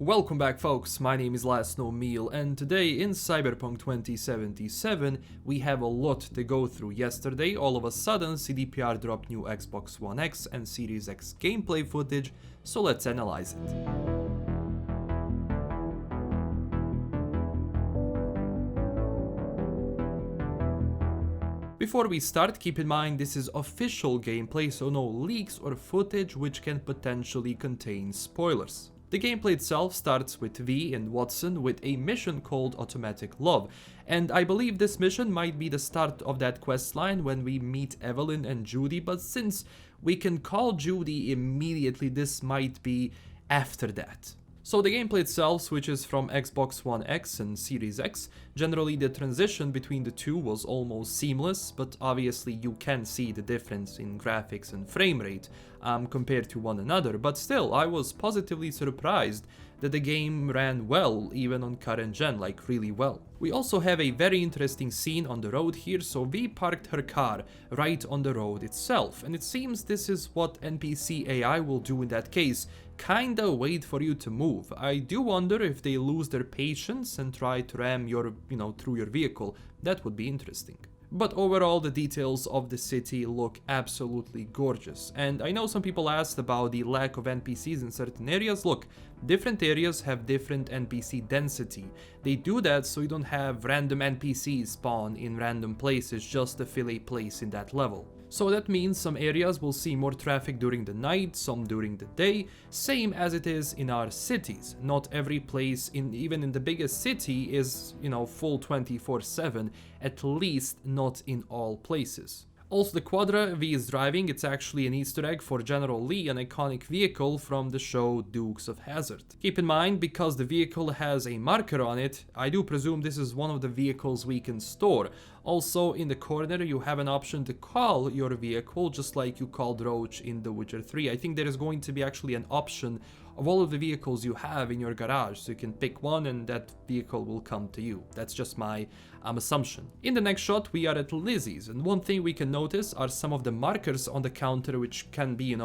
Welcome back folks, my name is LastKnownMeal and today in Cyberpunk 2077 we have a lot to go through. Yesterday all of a sudden CDPR dropped new Xbox One X and Series X gameplay footage, so let's analyze it. Before we start, keep in mind this is official gameplay, so no leaks or footage which can potentially contain spoilers. The gameplay itself starts with V and Watson with a mission called Automatic Love, and I believe this mission might be the start of that questline when we meet Evelyn and Judy, but since we can call Judy immediately, this might be after that. So the gameplay itself switches from Xbox One X and Series X. Generally the transition between the two was almost seamless, but obviously you can see the difference in graphics and frame rate compared to one another, but still I was positively surprised that the game ran well even on current gen, like really well. We also have a very interesting scene on the road here, so V parked her car right on the road itself, and it seems this is what NPC AI will do in that case, kinda wait for you to move. I do wonder if they lose their patience and try to ram your, through your vehicle. That would be interesting. But overall, the details of the city look absolutely gorgeous. And I know some people asked about the lack of NPCs in certain areas. Look, different areas have different NPC density. They do that so you don't have random NPCs spawn in random places just to fill a place in that level. So that means some areas will see more traffic during the night, some during the day, same as it is in our cities. Not every place, even in the biggest city, is, full 24/7, at least not in all places. Also, the Quadra V is driving, it's actually an Easter egg for General Lee, an iconic vehicle from the show Dukes of Hazzard. Keep in mind, because the vehicle has a marker on it, I do presume this is one of the vehicles we can store. Also, in the corner you have an option to call your vehicle, just like you called Roach in The Witcher 3. I think there is going to be actually an option of all of the vehicles you have in your garage, so you can pick one and that vehicle will come to you. That's just my assumption. In the next shot we are at Lizzie's, and one thing we can notice are some of the markers on the counter which can be,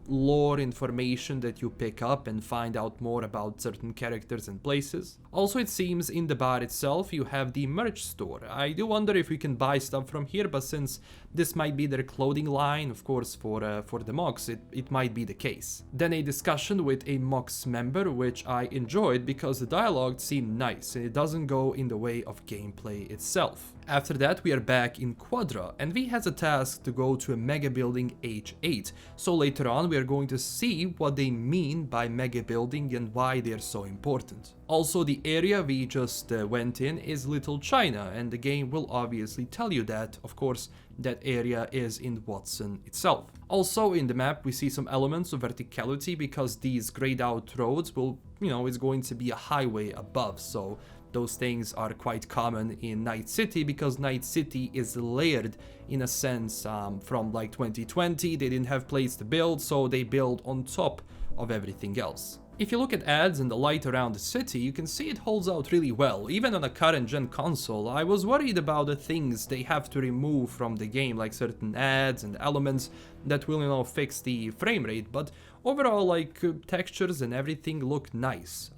lore information that you pick up and find out more about certain characters and places. Also, it seems in the bar itself you have the merch store. I do wonder if we can buy stuff from here, but since this might be their clothing line, of course for the mocks, it might be the case. Then a discussion with a mocks member, which I enjoyed because the dialogue seemed nice and it doesn't go in the way of gameplay itself. After that we are back in Quadra, and V has a task to go to a mega building H8, so later on we are going to see what they mean by mega building and why they are so important. Also, the area we just went in is Little China, and the game will obviously tell you that. Of course, that area is in Watson itself. Also, in the map we see some elements of verticality because these grayed out roads will, is going to be a highway above, so those things are quite common in Night City because Night City is layered in a sense from like 2020. They didn't have place to build, so they build on top of everything else. If you look at ads and the light around the city, you can see it holds out really well, even on a current gen console. I was worried about the things they have to remove from the game, like certain ads and elements that will, fix the frame rate, but overall, like, textures and everything look nice,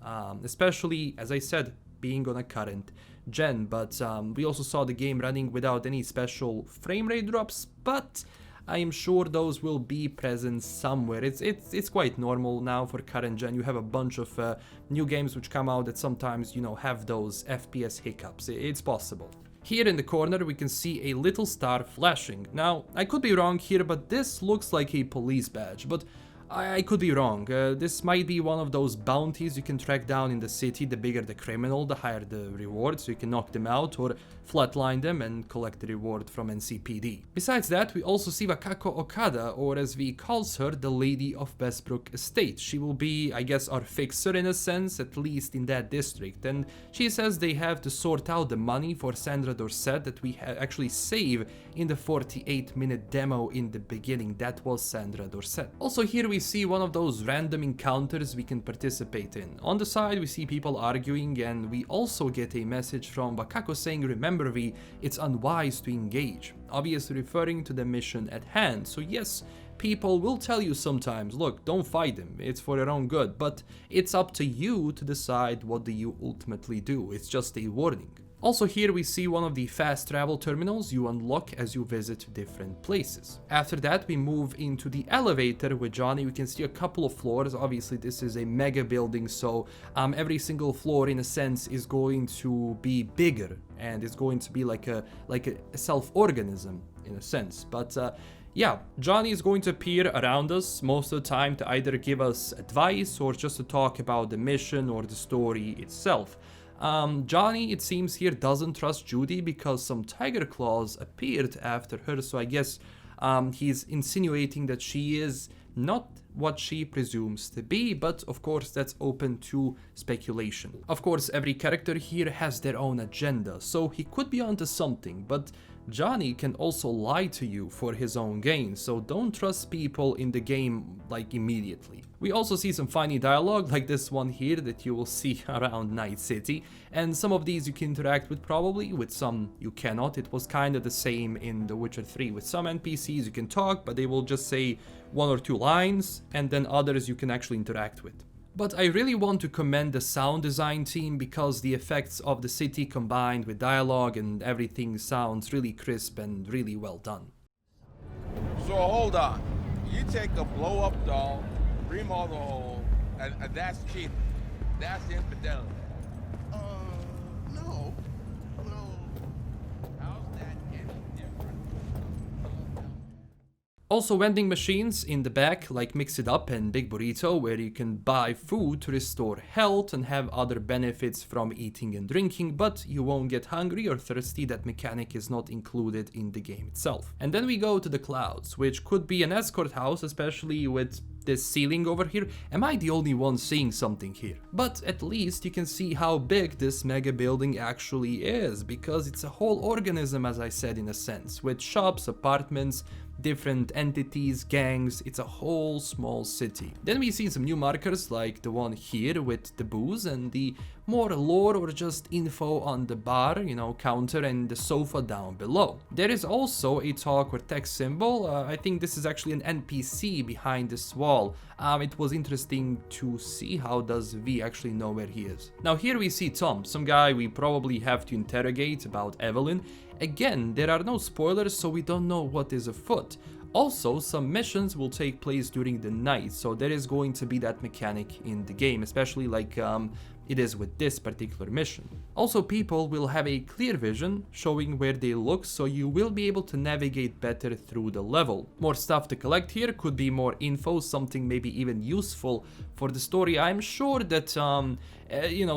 especially, as I said, being on a current gen, but we also saw the game running without any special frame rate drops, but I am sure those will be present somewhere. It's quite normal now for current gen. You have a bunch of new games which come out that sometimes, have those FPS hiccups. It's possible. Here in the corner we can see a little star flashing. Now, I could be wrong here, but this looks like a police badge, but I could be wrong. This might be one of those bounties you can track down in the city. The bigger the criminal, the higher the reward, so you can knock them out or flatline them and collect the reward from NCPD. Besides that, we also see Wakako Okada, or as V calls her, the Lady of Westbrook Estate. She will be, I guess, our fixer in a sense, at least in that district, and she says they have to sort out the money for Sandra Dorset that we actually save in the 48-minute demo in the beginning. That was Sandra Dorset. Also, here we see one of those random encounters we can participate in. On the side we see people arguing, and we also get a message from Wakako saying, "Remember V, it's unwise to engage," obviously referring to the mission at hand. So yes, People will tell you sometimes, look, don't fight him, it's for your own good, but it's up to you to decide what do you ultimately do. It's just a warning. Also here we see one of the fast travel terminals you unlock as you visit different places. After that we move into the elevator with Johnny. We can see a couple of floors. Obviously this is a mega building, so every single floor in a sense is going to be bigger and it's going to be like a self-organism in a sense. But yeah, Johnny is going to appear around us most of the time to either give us advice or just to talk about the mission or the story itself. Johnny, it seems here, doesn't trust Judy because some tiger claws appeared after her, so I guess he's insinuating that she is not what she presumes to be, but of course that's open to speculation. Of course, every character here has their own agenda, so he could be onto something, but Johnny can also lie to you for his own gain, so don't trust people in the game like immediately. We also see some funny dialogue like this one here that you will see around Night City, and some of these you can interact with probably, with some you cannot. It was kind of the same in The Witcher 3. With some NPCs you can talk, but they will just say one or two lines, and then others you can actually interact with. But I really want to commend the sound design team because the effects of the city combined with dialogue and everything sounds really crisp and really well done. So hold on, you take a blow up doll, remodel the hole, and that's cheating. That's infidelity. No. Well, how's that any different? Also vending machines in the back like Mix It Up and Big Burrito, where you can buy food to restore health and have other benefits from eating and drinking, but you won't get hungry or thirsty. That mechanic is not included in the game itself. And then we go to the clouds, which could be an escort house, especially with this ceiling over here. Am I the only one seeing something here? But at least you can see how big this mega building actually is, because it's a whole organism, as I said, in a sense, with shops, apartments, different entities, gangs. It's a whole small city. Then we see some new markers like the one here with the booze and the more lore or just info on the bar, counter and the sofa down below. There is also a talk or text symbol. I think this is actually an NPC behind this wall. It was interesting to see how does V actually know where he is. Now here we see Tom, some guy we probably have to interrogate about Evelyn. Again, there are no spoilers, so we don't know what is afoot. Also, some missions will take place during the night, so there is going to be that mechanic in the game, especially like it is with this particular mission. Also, people will have a clear vision showing where they look, so you will be able to navigate better through the level. More stuff to collect here, could be more info, something maybe even useful for the story. I'm sure that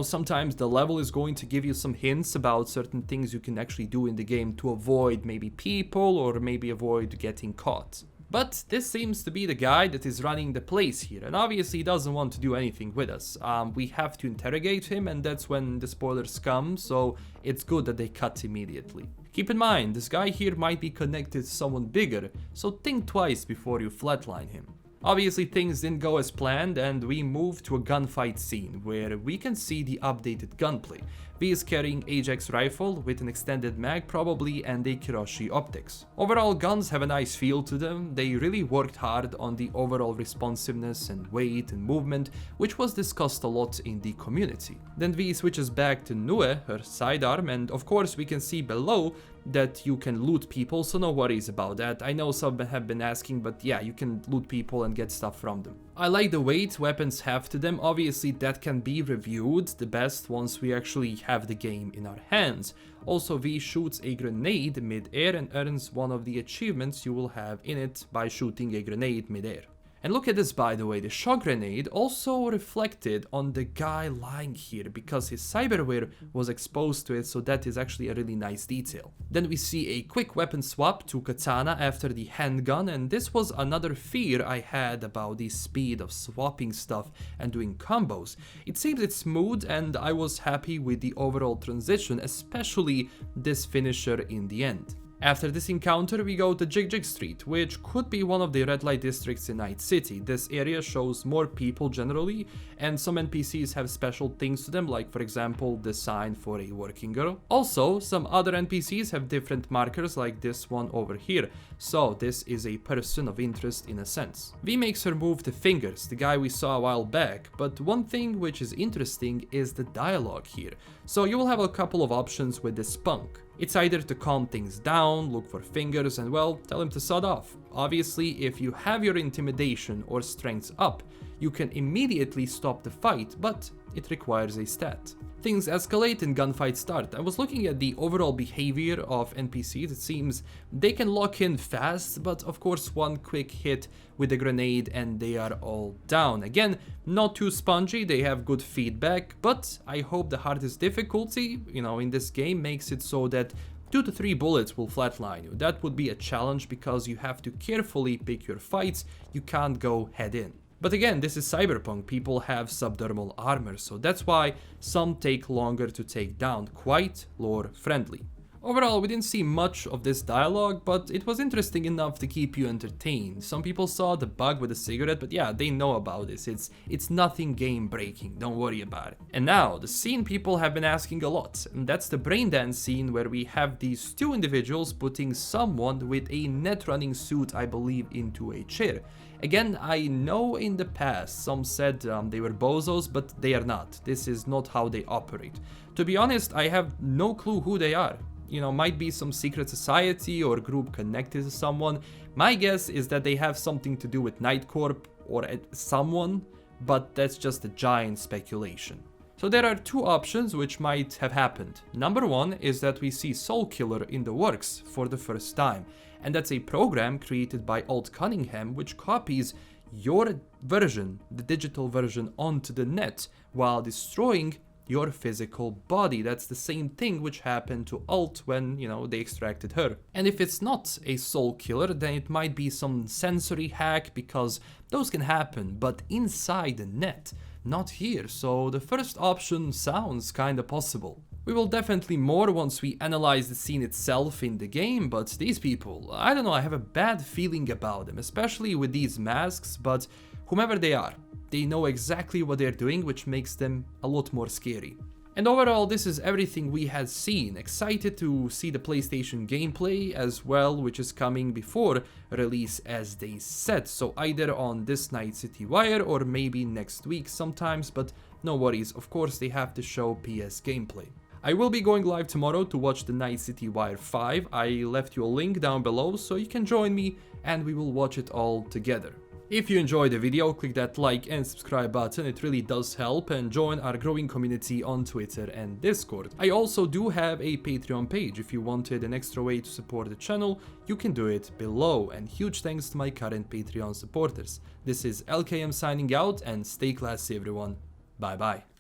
sometimes the level is going to give you some hints about certain things you can actually do in the game to avoid maybe people or maybe avoid getting caught. But this seems to be the guy that is running the place here, and obviously he doesn't want to do anything with us. We have to interrogate him, and that's when the spoilers come, so it's good that they cut immediately. Keep in mind, this guy here might be connected to someone bigger, so think twice before you flatline him. Obviously things didn't go as planned, and we move to a gunfight scene where we can see the updated gunplay. V is carrying Ajax rifle with an extended mag probably and a Kiroshi optics. Overall, guns have a nice feel to them. They really worked hard on the overall responsiveness and weight and movement, which was discussed a lot in the community. Then V switches back to Nue, her sidearm, and of course we can see below that you can loot people, so no worries about that. I know some have been asking, but yeah, you can loot people and get stuff from them. I like the weight weapons have to them. Obviously that can be reviewed the best once we actually have the game in our hands. Also, V shoots a grenade mid-air and earns one of the achievements you will have in it by shooting a grenade mid-air. And look at this, by the way, the shock grenade also reflected on the guy lying here because his cyberware was exposed to it, so that is actually a really nice detail. Then we see a quick weapon swap to katana after the handgun, and this was another fear I had about the speed of swapping stuff and doing combos. It seems it's smooth, and I was happy with the overall transition, especially this finisher in the end. After this encounter, we go to Jig Jig Street, which could be one of the red light districts in Night City. This area shows more people generally, and some NPCs have special things to them, like for example, the sign for a working girl. Also, some other NPCs have different markers like this one over here, so this is a person of interest in a sense. V makes her move the fingers, the guy we saw a while back, but one thing which is interesting is the dialogue here. So you will have a couple of options with this punk. It's either to calm things down, look for fingers, and well, tell him to sod off. Obviously, if you have your intimidation or strength up, you can immediately stop the fight, but it requires a stat. Things escalate and gunfights start. I was looking at the overall behavior of NPCs. It seems they can lock in fast, but of course one quick hit with a grenade and they are all down. Again, not too spongy, they have good feedback, but I hope the hardest difficulty, in this game makes it so that 2 to 3 bullets will flatline you. That would be a challenge because you have to carefully pick your fights, you can't go head in. But again, this is Cyberpunk, people have subdermal armor, so that's why some take longer to take down, quite lore friendly. Overall, we didn't see much of this dialogue, but it was interesting enough to keep you entertained. Some people saw the bug with the cigarette, but yeah, they know about this. It's nothing game breaking, don't worry about it. And now, the scene people have been asking a lot, and that's the Braindance scene where we have these two individuals putting someone with a net running suit, I believe, into a chair. Again, I know in the past some said they were bozos, but they are not. This is not how they operate. To be honest, I have no clue who they are. Might be some secret society or group connected to someone. My guess is that they have something to do with Night Corp or someone, but that's just a giant speculation. So there are two options which might have happened. Number one is that we see Soul Killer in the works for the first time, and that's a program created by Alt Cunningham which copies your version, the digital version, onto the net while destroying your physical body. That's the same thing which happened to Alt when, they extracted her. And if it's not a soul killer, then it might be some sensory hack, because those can happen, but inside the net, not here. So the first option sounds kinda possible. We will definitely more once we analyze the scene itself in the game, but these people, I don't know, I have a bad feeling about them, especially with these masks, but whomever they are, they know exactly what they're doing, which makes them a lot more scary. And overall, this is everything we had seen. Excited to see the PlayStation gameplay as well, which is coming before release as they said. So either on this Night City Wire or maybe next week sometimes, but no worries, of course they have to show PS gameplay. I will be going live tomorrow to watch the Night City Wire 5. I left you a link down below so you can join me and we will watch it all together. If you enjoyed the video, click that like and subscribe button, it really does help, and join our growing community on Twitter and Discord. I also do have a Patreon page. If you wanted an extra way to support the channel, you can do it below, and huge thanks to my current Patreon supporters. This is LKM signing out, and stay classy everyone. Bye bye.